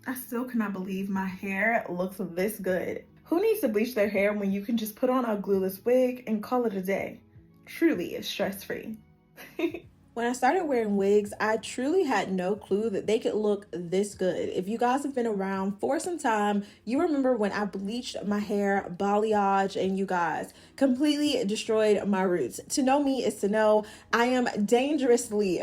I still cannot believe my hair looks this good. Who needs to bleach their hair when you can just put on a glueless wig and call it a day? Truly, it's stress-free. When I started wearing wigs, I truly had no clue that they could look this good. If you guys have been around for some time, you remember when I bleached my hair balayage and you guys completely destroyed my roots. To know me is to know I am dangerously,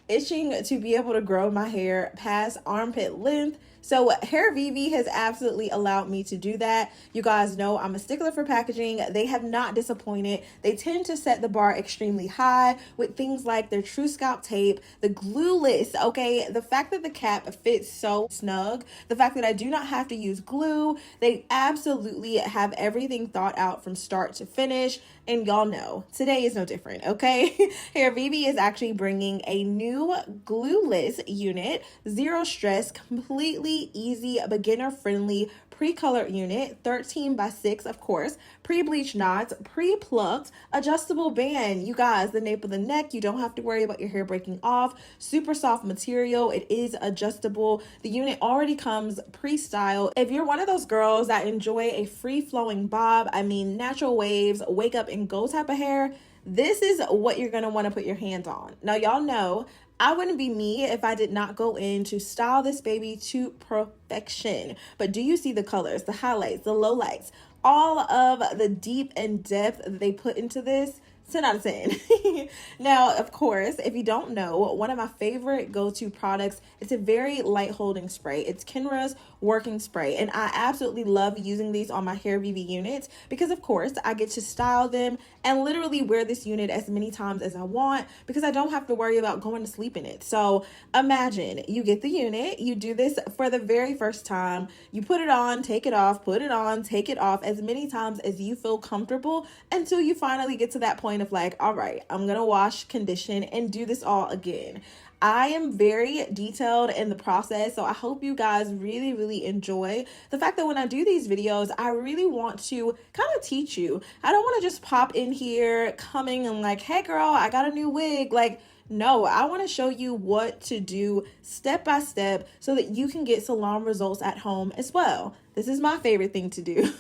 itching to be able to grow my hair past armpit length. So Hairvivi has absolutely allowed me to do that. You guys know I'm a stickler for packaging. They have not disappointed. They tend to set the bar extremely high with things like their true scalp tape, the Glueless, the fact that the cap fits so snug, the fact that I do not have to use glue. They absolutely have everything thought out from start to finish. And y'all know, today is no different, okay? Hairvivi is actually bringing a new glueless unit, zero stress, completely easy, beginner-friendly pre-colored unit, 13x6, of course, pre-bleach knots, pre-plucked, adjustable band. You guys, the nape of the neck, you don't have to worry about your hair breaking off. Super soft material. It is adjustable. The unit already comes pre-styled. If you're one of those girls that enjoy a free-flowing bob, natural waves, wake up and go type of hair, this is what you're going to want to put your hands on. Now, y'all know I wouldn't be me if I did not go in to style this baby to perfection. But do you see the colors, the highlights, the lowlights, all of the deep and depth that they put into this? 10 out of 10. Now, of course, if you don't know, one of my favorite go-to products, it's a very light holding spray. It's Kenra's working spray, and I absolutely love using these on my Hairvivi units because, of course, I get to style them and literally wear this unit as many times as I want because I don't have to worry about going to sleep in it. So imagine you get the unit, you do this for the very first time, you put it on, take it off, put it on, take it off as many times as you feel comfortable until you finally get to that point of like, all right, I'm gonna wash, condition, and do this all again. I am very detailed in the process, so I hope you guys really enjoy the fact that when I do these videos, I really want to kind of teach you. I don't want to just pop in here coming and like, hey girl, I got a new wig. Like, no, I want to show you what to do step by step so that you can get salon results at home as well. This is my favorite thing to do.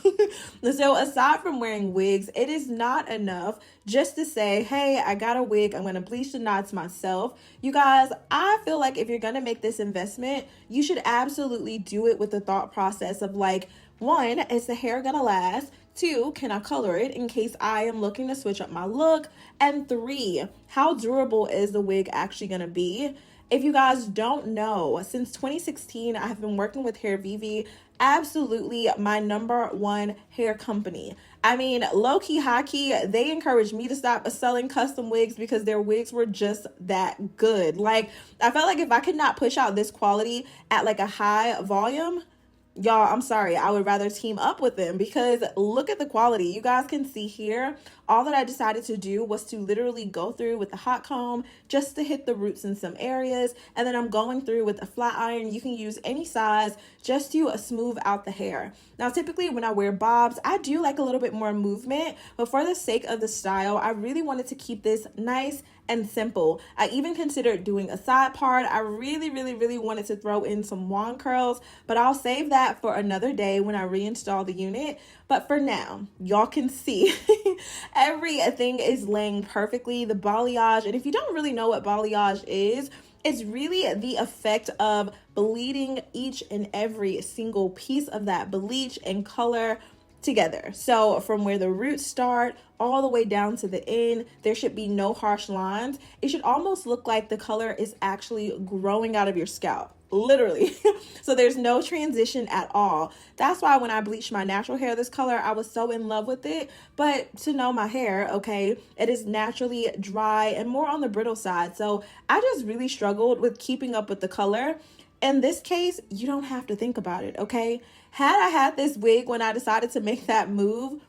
So aside from wearing wigs, it is not enough just to say, hey, I got a wig, I'm going to bleach the knots myself. You guys, I feel like if you're going to make this investment, you should absolutely do it with the thought process of like, one, is the hair going to last? 2, can I color it in case I am looking to switch up my look? And 3, how durable is the wig actually going to be? If you guys don't know, since 2016, I have been working with Hairvivi, absolutely my #1 hair company. Low-key, high-key, they encouraged me to stop selling custom wigs because their wigs were just that good. Like, I felt like if I could not push out this quality at like a high volume, y'all, I'm sorry, I would rather team up with them because look at the quality. You guys can see here, all that I decided to do was to literally go through with the hot comb just to hit the roots in some areas. And then I'm going through with a flat iron. You can use any size just to smooth out the hair. Now, typically when I wear bobs, I do like a little bit more movement, but for the sake of the style, I really wanted to keep this nice and simple. I even considered doing a side part. I really wanted to throw in some wand curls, but I'll save that for another day when I reinstall the unit. But for now, y'all can see everything is laying perfectly. The balayage, and if you don't really know what balayage is, it's really the effect of bleeding each and every single piece of that bleach and color together. So from where the roots start all the way down to the end, there should be no harsh lines. It should almost look like the color is actually growing out of your scalp, literally. So there's no transition at all. That's why when I bleached my natural hair this color, I was so in love with it. But to know my hair, it is naturally dry and more on the brittle side. So I just really struggled with keeping up with the color. In this case, you don't have to think about it, okay? Had I had this wig when I decided to make that move,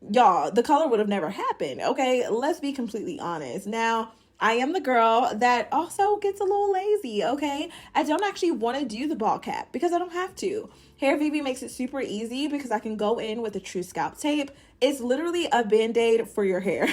y'all, the color would have never happened, okay? Let's be completely honest. Now, I am the girl that also gets a little lazy, okay? I don't actually want to do the ball cap because I don't have to. Hairvivi makes it super easy because I can go in with a true scalp tape. It's literally a band-aid for your hair.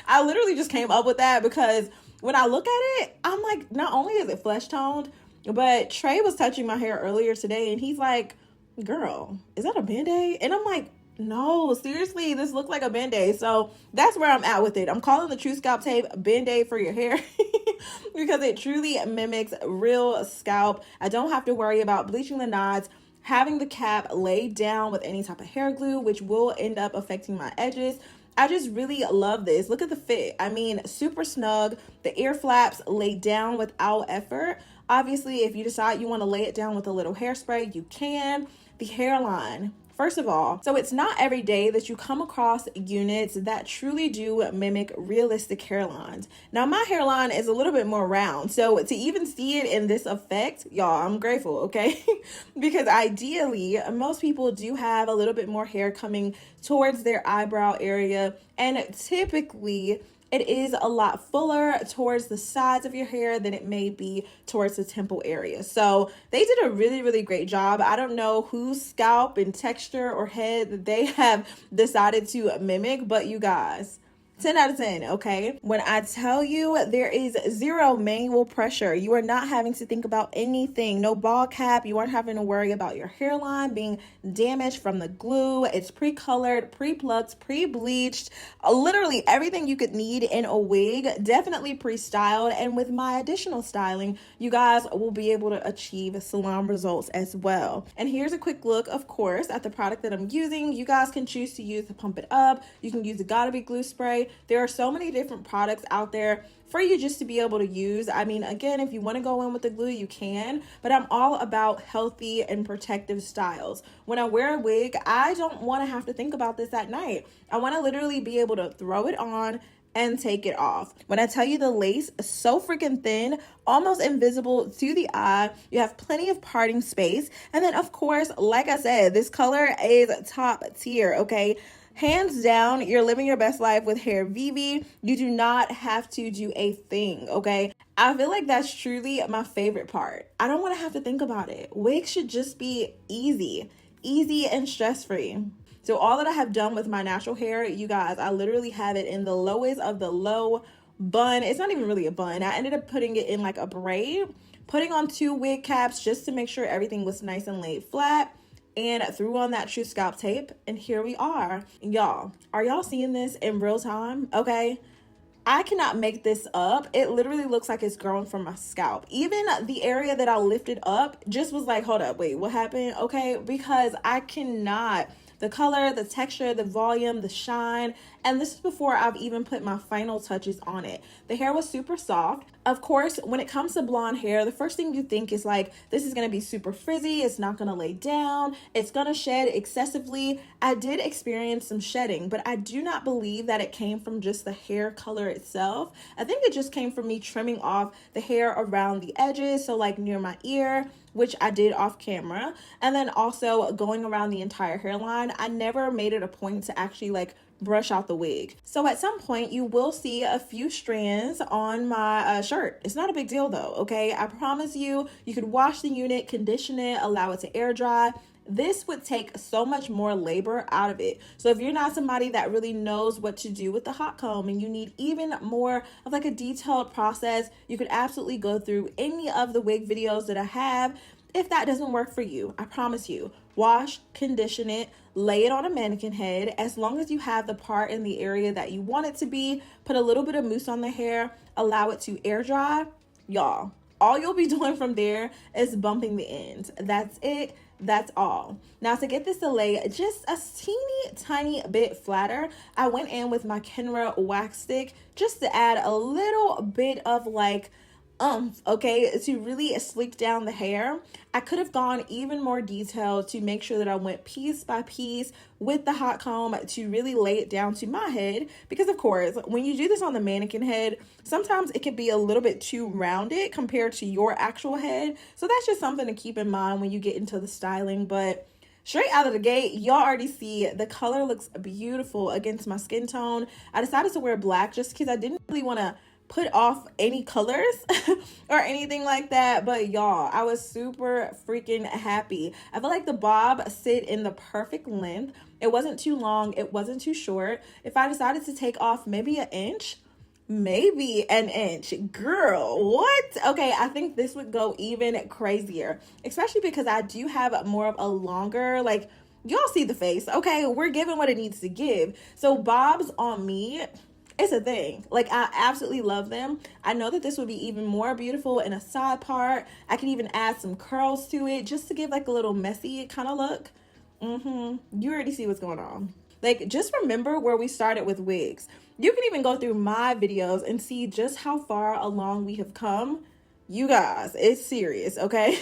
I literally just came up with that because when I look at it, I'm like, not only is it flesh toned, But Trey was touching my hair earlier today and he's like, girl, is that a Band-Aid? And I'm like, no, seriously, this looks like a Band-Aid. So that's where I'm at with it. I'm calling the True Scalp Tape Band-Aid for your hair because it truly mimics real scalp. I don't have to worry about bleaching the knots, having the cap laid down with any type of hair glue, which will end up affecting my edges. I just really love this. Look at the fit. I mean, super snug. The ear flaps laid down without effort. Obviously, if you decide you want to lay it down with a little hairspray, you can. The hairline. First of all, so it's not every day that you come across units that truly do mimic realistic hairlines. Now, my hairline is a little bit more round, so to even see it in this effect, y'all, I'm grateful, okay? Because ideally, most people do have a little bit more hair coming towards their eyebrow area, and typically it is a lot fuller towards the sides of your hair than it may be towards the temple area. So they did a really, really great job. I don't know whose scalp and texture or head that they have decided to mimic, but you guys, 10 out of 10, okay? When I tell you there is zero manual pressure, you are not having to think about anything. No ball cap. You aren't having to worry about your hairline being damaged from the glue. It's pre-colored, pre-plucked, pre-bleached. Literally everything you could need in a wig, definitely pre-styled. And with my additional styling, you guys will be able to achieve salon results as well. And here's a quick look, of course, at the product that I'm using. You guys can choose to use the Pump It Up. You can use the Gotta Be Glue Spray. There are so many different products out there for you just to be able to use. I mean, again, if you want to go in with the glue, you can, but I'm all about healthy and protective styles. When I wear a wig, I don't want to have to think about this at night. I want to literally be able to throw it on and take it off. When I tell you the lace is so freaking thin, almost invisible to the eye, you have plenty of parting space. And then of course, like I said, this color is top tier, okay? Hands down, you're living your best life with Hairvivi. You do not have to do a thing, okay? I feel like that's truly my favorite part. I don't want to have to think about it. Wigs should just be easy and stress-free. So all that I have done with my natural hair, you guys, I literally have it in the lowest of the low bun. It's not even really a bun. I ended up putting it in like a braid, putting on 2 wig caps just to make sure everything was nice and laid flat, and threw on that True Scalp Tape, and here we are. Y'all, are y'all seeing this in real time? Okay, I cannot make this up. It literally looks like it's growing from my scalp. Even the area that I lifted up just was like, hold up, wait, what happened? Okay, because I cannot. The color, the texture, the volume, the shine, and this is before I've even put my final touches on it. The hair was super soft. Of course, when it comes to blonde hair, the first thing you think is like, this is gonna be super frizzy, it's not gonna lay down, it's gonna shed excessively. I did experience some shedding, but I do not believe that it came from just the hair color itself. I think it just came from me trimming off the hair around the edges, so like near my ear, which I did off camera, and then also going around the entire hairline. I never made it a point to actually like brush out the wig. So at some point you will see a few strands on my shirt. It's not a big deal though, okay? I promise you, you could wash the unit, condition it, allow it to air dry. This would take so much more labor out of it. So if you're not somebody that really knows what to do with the hot comb and you need even more of like a detailed process, you could absolutely go through any of the wig videos that I have. If that doesn't work for you, I promise you, wash, condition it, lay it on a mannequin head. As long as you have the part in the area that you want it to be, put a little bit of mousse on the hair, allow it to air dry. Y'all, all you'll be doing from there is bumping the ends. That's it. That's all. Now to get this to lay just a teeny tiny bit flatter, I went in with my Kenra wax stick just to add a little bit of like okay, to really sleek down the hair. I could have gone even more detailed to make sure that I went piece by piece with the hot comb to really lay it down to my head, because of course when you do this on the mannequin head, sometimes it can be a little bit too rounded compared to your actual head. So that's just something to keep in mind when you get into the styling. But straight out of the gate, y'all already see the color looks beautiful against my skin tone. I decided to wear black just because I didn't really want to put off any colors or anything like that. But y'all, I was super freaking happy. I feel like the bob sit in the perfect length. It wasn't too long, it wasn't too short. If I decided to take off maybe an inch, maybe an inch. Girl, what? Okay, I think this would go even crazier, especially because I do have more of a longer, like, y'all see the face, okay? We're giving what it needs to give. So bobs on me, it's a thing. Like, I absolutely love them. I know that this would be even more beautiful in a side part. I can even add some curls to it just to give like a little messy kind of look. You already see what's going on. Like, just remember where we started with wigs. You can even go through my videos and see just how far along we have come. You guys, it's serious, okay?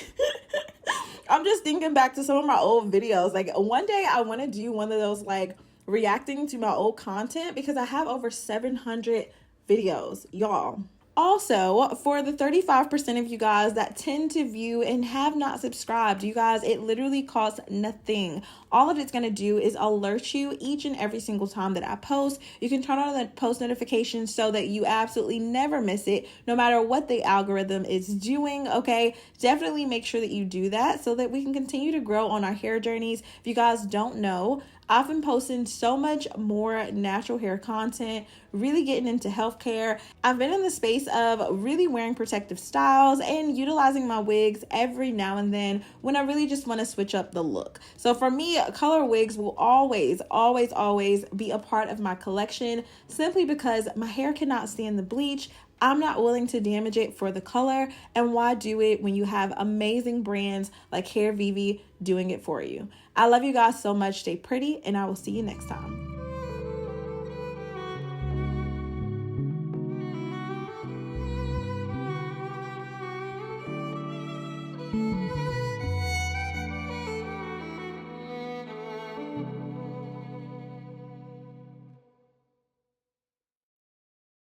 I'm just thinking back to some of my old videos. Like, one day I want to do one of those, like, reacting to my old content, because I have over 700 videos, y'all. Also, for the 35% of you guys that tend to view and have not subscribed, you guys, it literally costs nothing. All that it's going to do is alert you each and every single time that I post. You can turn on the post notifications so that you absolutely never miss it, no matter what the algorithm is doing, okay? Definitely make sure that you do that so that we can continue to grow on our hair journeys. If you guys don't know, I've been posting so much more natural hair content, really getting into healthcare. I've been in the space of really wearing protective styles and utilizing my wigs every now and then when I really just want to switch up the look. So for me, color wigs will always be a part of my collection, simply because my hair cannot stand the bleach. I'm not willing to damage it for the color, and why do it when you have amazing brands like Hairvivi doing it for you? I love you guys so much. Stay pretty, and I will see you next time.